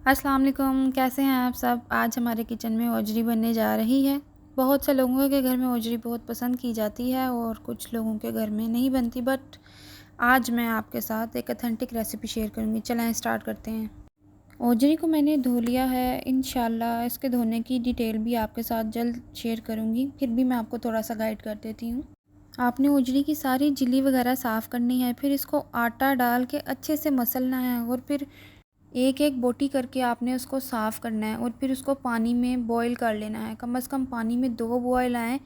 अस्सलाम वालेकुम, कैसे हैं आप सब। आज हमारे किचन में ओजरी बनने जा रही है। बहुत से लोगों के घर में ओजरी बहुत पसंद की जाती है और कुछ लोगों के घर में नहीं बनती, बट आज मैं आपके साथ एक ऑथेंटिक रेसिपी शेयर करूंगी। चलें स्टार्ट करते हैं। ओजरी को मैंने धो लिया है। इंशाल्लाह इसके धोने की डिटेल भी आपके साथ जल्द शेयर करूँगी, फिर भी मैं आपको थोड़ा सा गाइड कर देती हूँ। आपने ओजरी की सारी जिली वगैरह साफ़ करनी है, फिर इसको आटा डाल के अच्छे से मसलना है और फिर एक एक बोटी करके आपने उसको साफ़ करना है और फिर उसको पानी में बॉईल कर लेना है। कम से कम पानी में 2 बॉयल आएँ,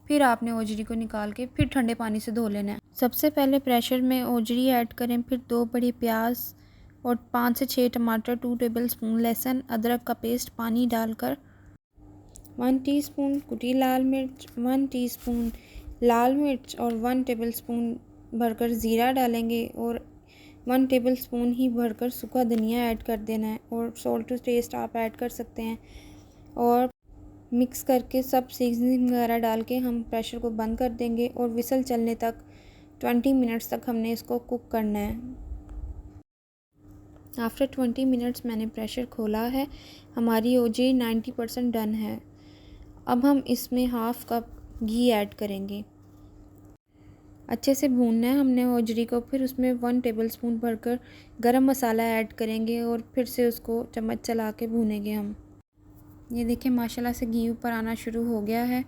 फिर आपने ओजरी को निकाल के फिर ठंडे पानी से धो लेना है। सबसे पहले प्रेशर में ओजरी ऐड करें, फिर 2 बड़ी प्याज और 5 से 6 टमाटर, 2 टेबलस्पून लहसुन अदरक का पेस्ट पानी डालकर, 1 टीस्पून कुटी लाल मिर्च, 1 टीस्पून लाल मिर्च और 1 टेबलस्पून भरकर ज़ीरा डालेंगे और 1 टेबलस्पून ही भरकर सूखा धनिया ऐड कर देना है और सॉल्ट टू टेस्ट आप ऐड कर सकते हैं। और मिक्स करके सब सीजनिंग वगैरह डाल के हम प्रेशर को बंद कर देंगे और विसल चलने तक 20 मिनट्स तक हमने इसको कुक करना है। आफ्टर 20 मिनट्स मैंने प्रेशर खोला है। हमारी ओजरी 90% डन है। अब हम इसमें हाफ़ कप घी ऐड करेंगे। अच्छे से भूनना है हमने ओजरी को। फिर उसमें 1 टेबलस्पून भरकर गरम मसाला ऐड करेंगे और फिर से उसको चम्मच चला के भूनेंगे हम। ये देखिए माशाल्लाह से घी ऊपर आना शुरू हो गया है।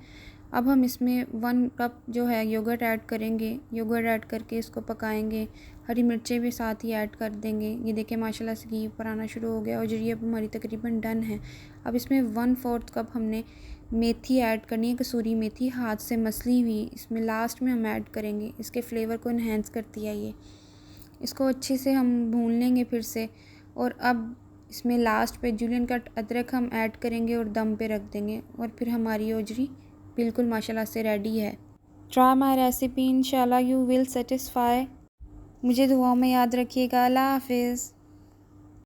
अब हम इसमें 1 कप जो है योगर्ट ऐड करेंगे। योगर्ट ऐड करके इसको पकाएंगे। हरी मिर्चें भी साथ ही ऐड कर देंगे। ये देखिए माशाल्लाह से घी ऊपर आना शुरू हो गया। ओजरी अब हमारी तकरीबन डन है। अब इसमें 1/4 कप हमने मेथी ऐड करनी है, कसूरी मेथी हाथ से मसली हुई। इसमें लास्ट में हम ऐड करेंगे, इसके फ्लेवर को इन्हेंस करती है ये। इसको अच्छे से हम भून लेंगे फिर से। और अब इसमें लास्ट पे जुलियन कट अदरक हम ऐड करेंगे और दम पे रख देंगे और फिर हमारी ओजरी बिल्कुल माशाल्लाह से रेडी है। ट्राई माई रेसिपी, इंशाल्लाह यू विल सेटिस्फाई। मुझे दुआओं में याद रखिएगा। अल्लाह हाफिज़।